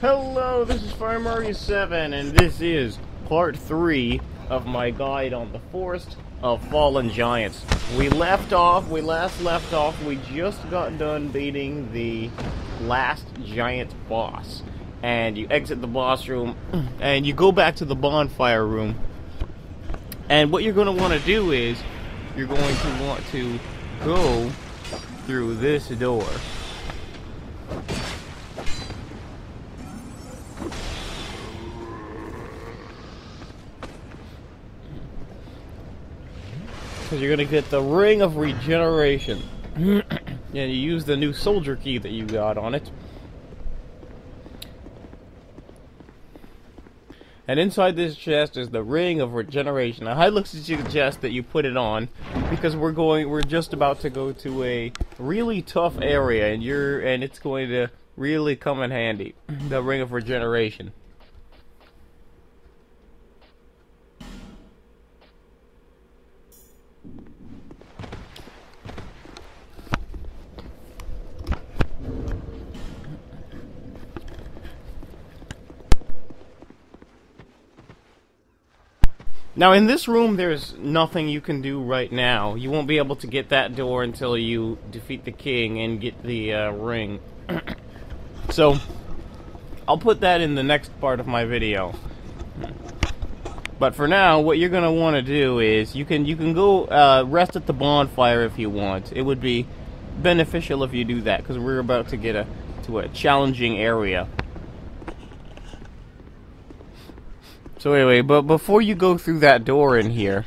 Hello, this is FireMario7, and this is part 3 of my guide on the Forest of Fallen Giants. We last left off, we just got done beating the last giant boss. And you exit the boss room, and you go back to the bonfire room. And what you're going to want to do is, you're going to want to go through this door. Because you're going to get the Ring of Regeneration. And you use the new soldier key that you got on it. And inside this chest is the Ring of Regeneration. I highly suggest that you put it on, because we're just about to go to a really tough area, and it's going to really come in handy. The Ring of Regeneration. Now, in this room, there's nothing you can do right now. You won't be able to get that door until you defeat the king and get the ring. So, I'll put that in the next part of my video. But for now, what you're going to want to do is, you can go rest at the bonfire if you want. It would be beneficial if you do that, because we're about to get to a challenging area. So anyway, but before you go through that door in here,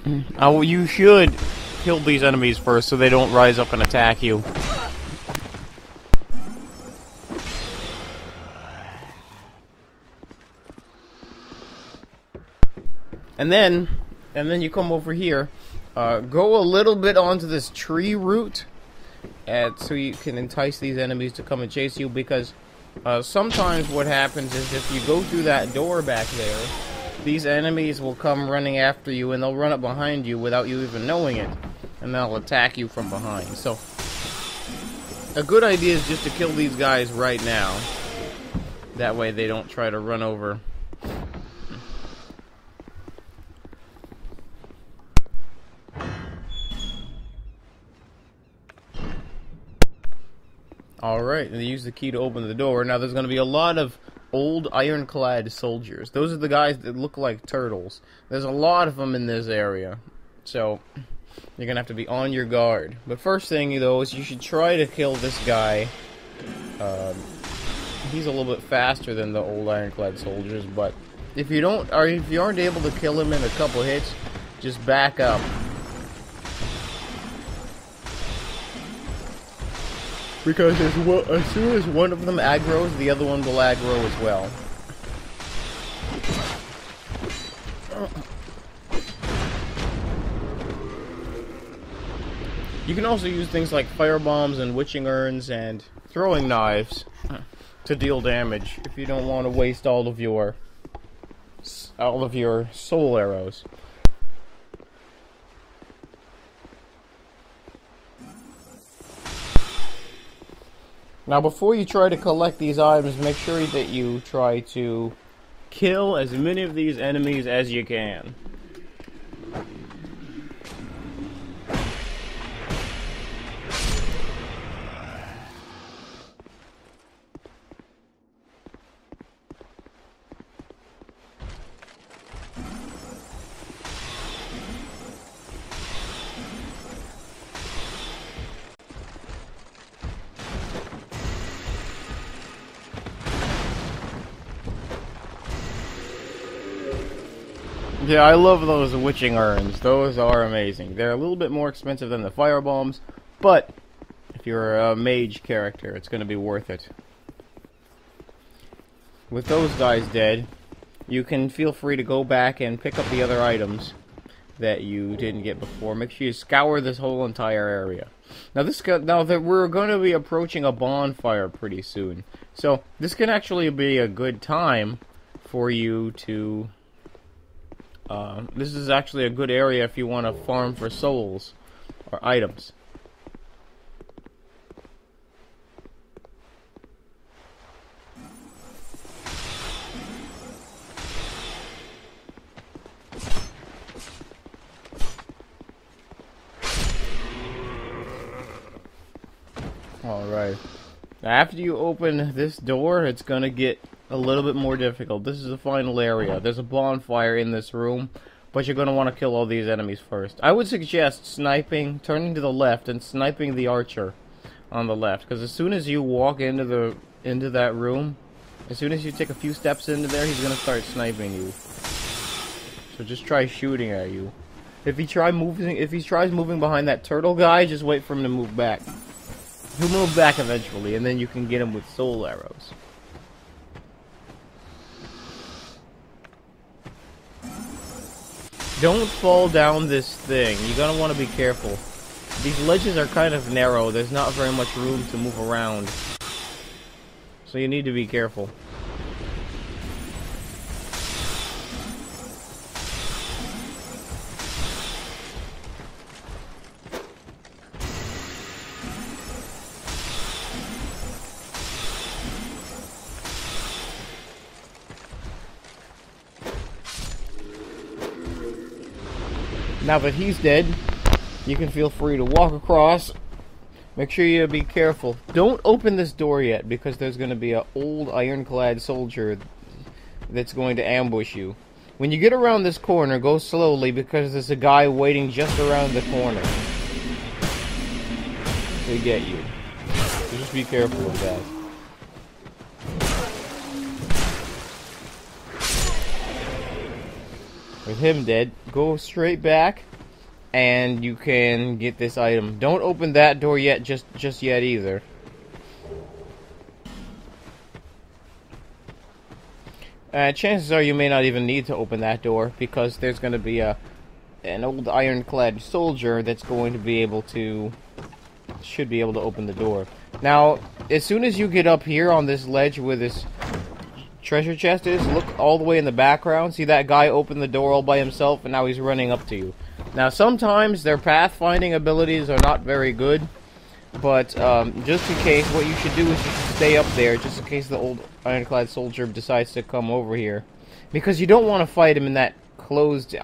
you should kill these enemies first so they don't rise up and attack you. And then you come over here, go a little bit onto this tree root, so you can entice these enemies to come and chase you, because sometimes what happens is if you go through that door back there, these enemies will come running after you, and they'll run up behind you without you even knowing it, and they'll attack you from behind. So, a good idea is just to kill these guys right now. That way they don't try to run over. Alright, and they use the key to open the door. Now, there's going to be a lot of old ironclad soldiers. Those are the guys that look like turtles. There's a lot of them in this area. So, you're going to have to be on your guard. But first thing, though, is you should try to kill this guy. He's a little bit faster than the old ironclad soldiers, but if you aren't able to kill him in a couple hits, just back up. Because as soon as one of them aggroes, the other one will aggro as well. You can also use things like fire bombs and witching urns and throwing knives to deal damage if you don't want to waste all of your soul arrows. Now, before you try to collect these items, make sure that you try to kill as many of these enemies as you can. Yeah, I love those witching urns. Those are amazing. They're a little bit more expensive than the fire bombs, but if you're a mage character, it's going to be worth it. With those guys dead, you can feel free to go back and pick up the other items that you didn't get before. Make sure you scour this whole entire area. Now that we're going to be approaching a bonfire pretty soon, so this can actually be a good time for you to This is actually a good area if you want to farm for souls or items. Right. After you open this door, it's gonna get a little bit more difficult. This is the final area. There's a bonfire in this room, but you're gonna want to kill all these enemies first. I would suggest sniping, turning to the left, and sniping the archer on the left. Because as soon as you walk into that room, as soon as you take a few steps into there, he's gonna start sniping you. So just try shooting at you. If he tries moving behind that turtle guy, just wait for him to move back. He'll move back eventually, and then you can get him with soul arrows. Don't fall down this thing. You're gonna want to be careful. These ledges are kind of narrow. There's not very much room to move around. So you need to be careful. Now that he's dead, you can feel free to walk across. Make sure you be careful. Don't open this door yet, because there's going to be an old ironclad soldier that's going to ambush you. When you get around this corner, go slowly, because there's a guy waiting just around the corner to get you. So just be careful of that. With him dead, go straight back, and you can get this item. Don't open that door yet, just yet either. Chances are you may not even need to open that door, because there's going to be an old ironclad soldier that's going to be able to, should be able to open the door. Now, as soon as you get up here on this ledge where this treasure chest is, look all the way in the background. See that guy open the door all by himself, and now he's running up to you. Now, sometimes their pathfinding abilities are not very good, but just in case, what you should do is you should stay up there, just in case the old ironclad soldier decides to come over here, because you don't want to fight him in that closed,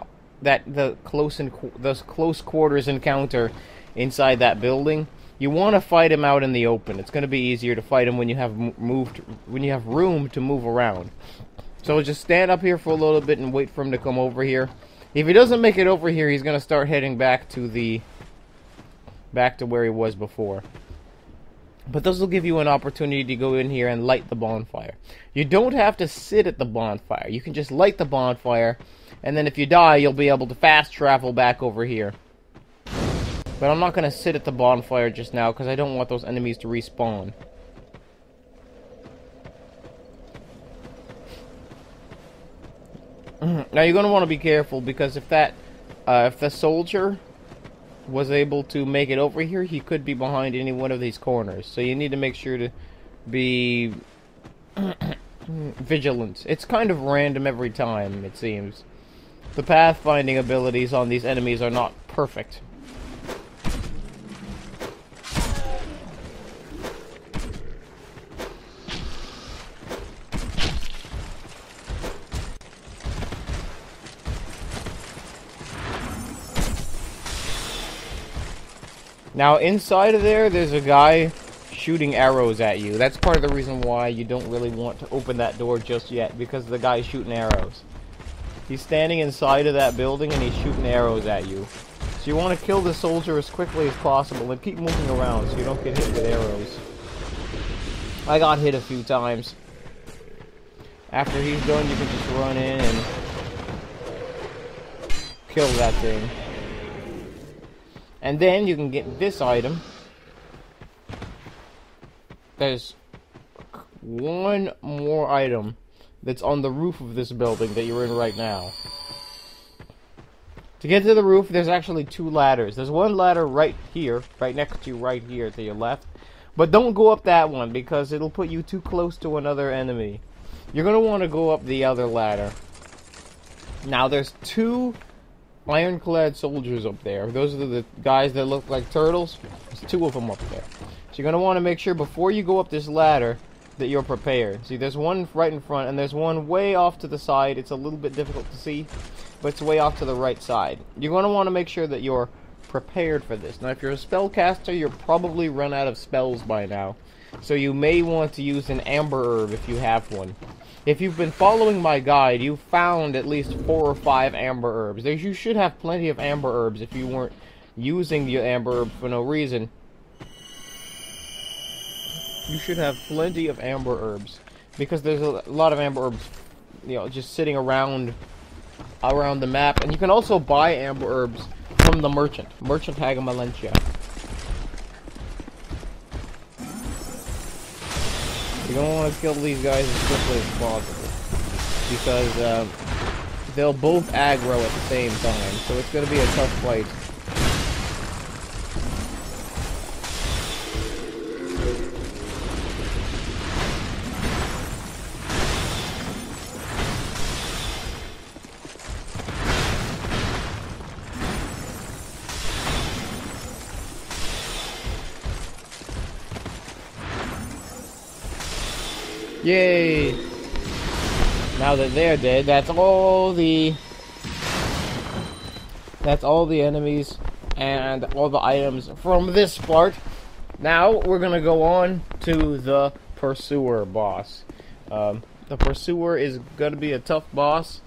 those close quarters encounter inside that building. You want to fight him out in the open. It's going to be easier to fight him when you have room to move around. So just stand up here for a little bit and wait for him to come over here. If he doesn't make it over here, he's going to start heading back to where he was before. But this will give you an opportunity to go in here and light the bonfire. You don't have to sit at the bonfire. You can just light the bonfire, and then if you die, you'll be able to fast travel back over here. But I'm not going to sit at the bonfire just now, because I don't want those enemies to respawn. Now you're going to want to be careful, because if the soldier was able to make it over here, he could be behind any one of these corners. So you need to make sure to be vigilant. It's kind of random every time, it seems. The pathfinding abilities on these enemies are not perfect. Now, inside of there's a guy shooting arrows at you. That's part of the reason why you don't really want to open that door just yet, because the guy's shooting arrows. He's standing inside of that building, and he's shooting arrows at you. So you want to kill the soldier as quickly as possible, and keep moving around so you don't get hit with arrows. I got hit a few times. After he's done, you can just run in and kill that thing. And then you can get this item. There's one more item that's on the roof of this building that you're in right now. To get to the roof, there's actually two ladders. There's one ladder right here, right next to you, right here to your left. But don't go up that one, because it'll put you too close to another enemy. You're going to want to go up the other ladder. Now, there's two ironclad soldiers up there. Those are the guys that look like turtles. There's two of them up there. So you're going to want to make sure before you go up this ladder that you're prepared. See, there's one right in front, and there's one way off to the side. It's a little bit difficult to see, but it's way off to the right side. You're going to want to make sure that you're prepared for this. Now, if you're a spellcaster, you're probably run out of spells by now. So you may want to use an amber herb if you have one. If you've been following my guide, you found at least 4 or 5 amber herbs. You should have plenty of amber herbs if you weren't using the amber herb for no reason. You should have plenty of amber herbs, because there's a lot of amber herbs, you know, just sitting around the map. And you can also buy amber herbs from the merchant Hagamalencia. You're gonna want to kill these guys as quickly as possible, because they'll both aggro at the same time, so it's gonna be a tough fight. Yay! Now that they're dead, that's all the enemies and all the items from this part. Now we're gonna go on to the Pursuer boss. The Pursuer is gonna be a tough boss.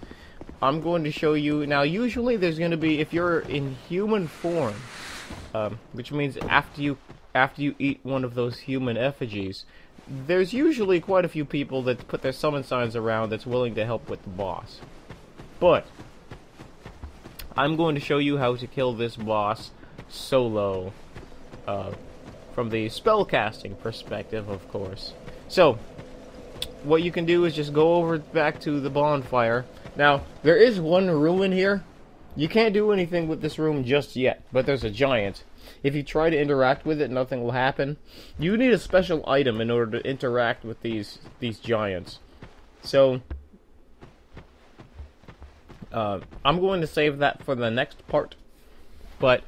I'm going to show you now. Usually, there's gonna be, if you're in human form, which means after you eat one of those human effigies, there's usually quite a few people that put their summon signs around that's willing to help with the boss. But I'm going to show you how to kill this boss solo, from the spellcasting perspective, of course. So, what you can do is just go over back to the bonfire. Now, there is one ruin here. You can't do anything with this room just yet, but there's a giant. If you try to interact with it, nothing will happen. You need a special item in order to interact with these giants. So, I'm going to save that for the next part. But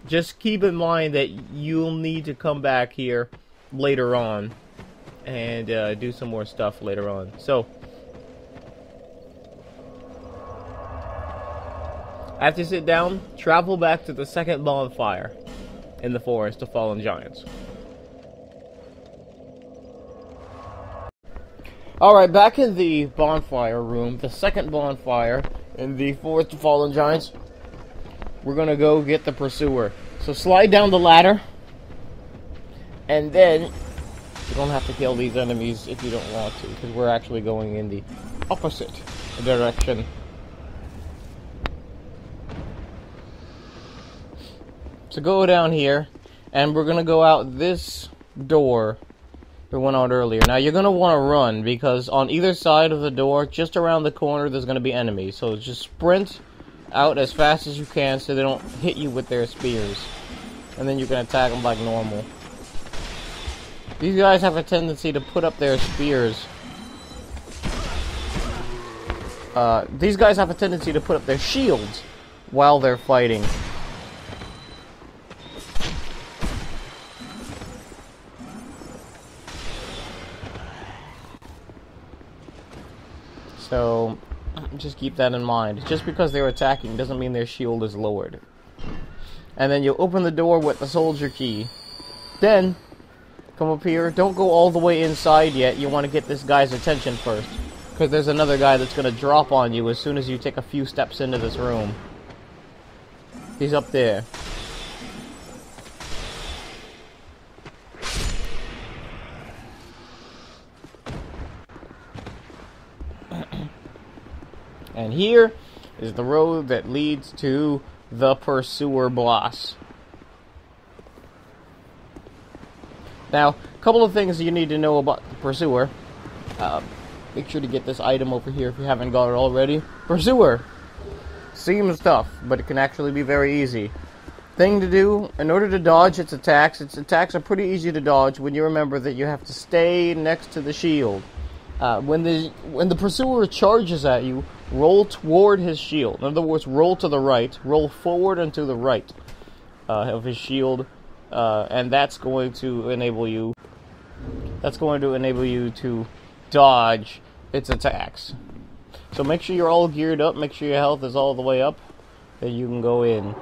just keep in mind that you'll need to come back here later on and do some more stuff later on. So, after you sit down, travel back to the second bonfire in the Forest of Fallen Giants. Alright, back in the bonfire room, the second bonfire in the Forest of Fallen Giants, we're gonna go get the Pursuer. So slide down the ladder, and then you don't have to kill these enemies if you don't want to, because we're actually going in the opposite direction. So go down here, and we're gonna go out this door we went out earlier. Now you're gonna want to run, because on either side of the door, just around the corner, there's gonna be enemies. So just sprint out as fast as you can so they don't hit you with their spears, and then you can attack them like normal. These guys have a tendency to put up their spears. These guys have a tendency to put up their shields while they're fighting. So, just keep that in mind. Just because they're attacking doesn't mean their shield is lowered. And then you open the door with the soldier key. Then, come up here. Don't go all the way inside yet. You want to get this guy's attention first. Because there's another guy that's going to drop on you as soon as you take a few steps into this room. He's up there. And here is the road that leads to the Pursuer boss. Now, a couple of things you need to know about the Pursuer. Make sure to get this item over here if you haven't got it already. Pursuer seems tough, but it can actually be very easy. Thing to do, in order to dodge its attacks are pretty easy to dodge when you remember that you have to stay next to the shield. When the Pursuer charges at you, roll toward his shield. In other words, roll to the right, roll forward and to the right of his shield, and that's going to enable you to dodge its attacks. So make sure you're all geared up, make sure your health is all the way up, then you can go in.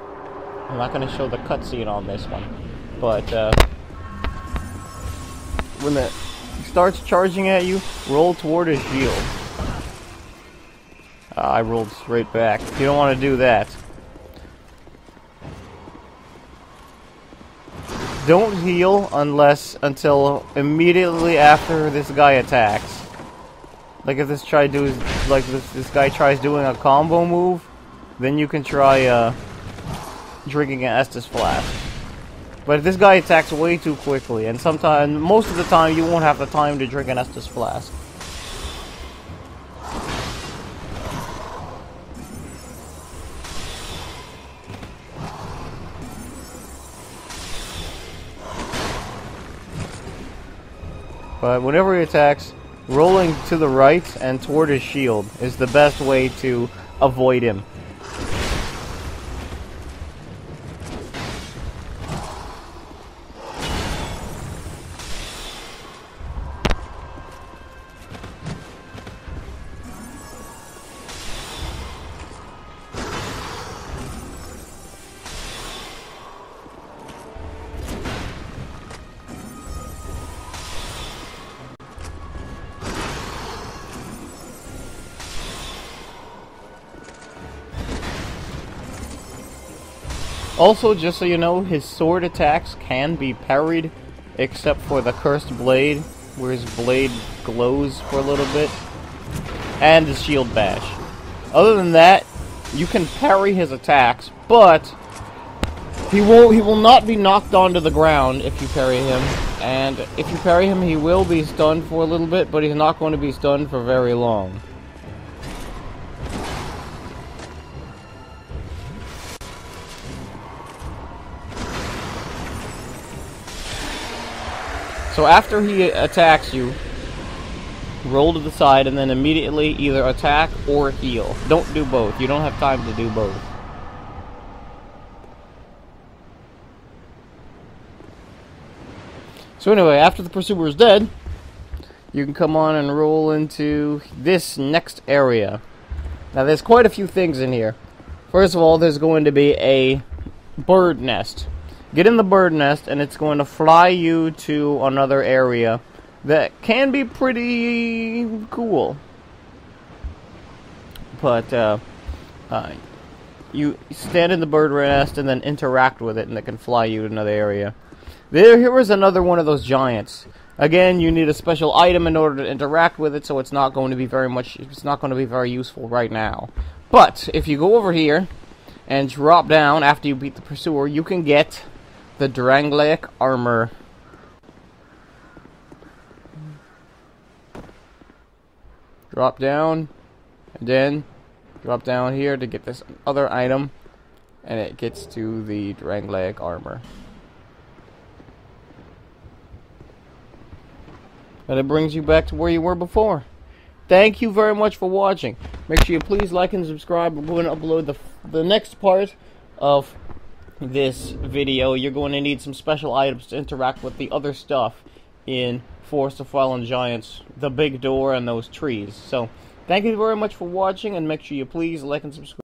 I'm not going to show the cutscene on this one, but when it starts charging at you, roll toward his shield. I rolled straight back. You don't want to do that. Don't heal until immediately after this guy attacks. Like if this guy tries doing a combo move, then you can try drinking an Estus flask. But if this guy attacks way too quickly, and most of the time you won't have the time to drink an Estus flask. But whenever he attacks, rolling to the right and toward his shield is the best way to avoid him. Also, just so you know, his sword attacks can be parried, except for the cursed blade, where his blade glows for a little bit, and his shield bash. Other than that, you can parry his attacks, but he will not be knocked onto the ground if you parry him, and if you parry him, he will be stunned for a little bit, but he's not going to be stunned for very long. So after he attacks you, roll to the side and then immediately either attack or heal. Don't do both. You don't have time to do both. So anyway, after the pursuer is dead, you can come on and roll into this next area. Now there's quite a few things in here. First of all, there's going to be a bird nest. Get in the bird nest, and it's going to fly you to another area that can be pretty cool. But you stand in the bird nest and then interact with it, and it can fly you to another area. Here is another one of those giants. Again, you need a special item in order to interact with it, so it's not going to be very useful right now. But if you go over here and drop down after you beat the pursuer, you can get the Dranglaic armor. Drop down, and then drop down here to get this other item, and it gets to the Dranglaic armor. And it brings you back to where you were before. Thank you very much for watching. Make sure you please like and subscribe. We're going to upload the next part of this video. You're going to need some special items to interact with the other stuff in Forest of Fallen Giants, the big door and those trees. So, thank you very much for watching, and make sure you please like and subscribe.